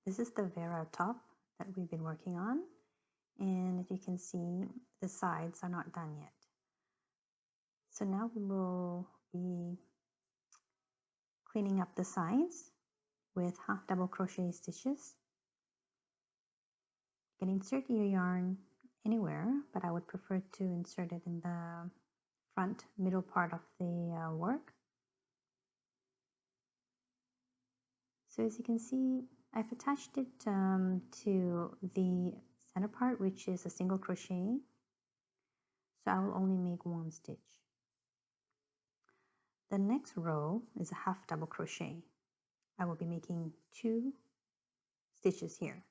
This is the Vera top that we've been working on, and as you can see, the sides are not done yet. So now we will be cleaning up the sides with half double crochet stitches. You can insert your yarn anywhere, but I would prefer to insert it in the front middle part of the work. So as you can see, I've attached it to the center part, which is a single crochet. So I will only make one stitch. The next row is a half double crochet. I will be making 2 stitches here.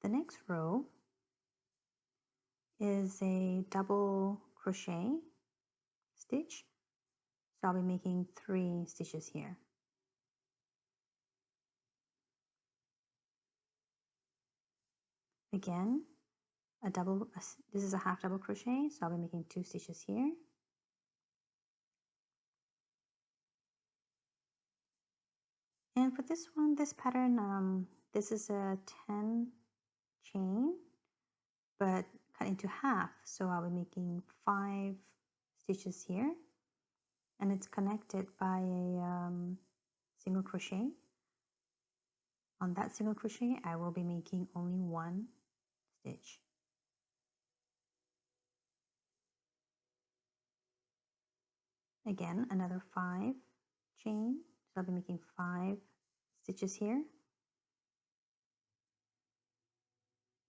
The next row is a double crochet stitch. So I'll be making 3 stitches here. Again, this is a half double crochet, so I'll be making 2 stitches here. And for this one, this pattern, this is a 10 chain, but cut into half. So I'll be making 5 stitches here, and it's connected by a single crochet. On that single crochet, I will be making only 1 stitch. Again, another 5 chain, so I'll be making 5 stitches here.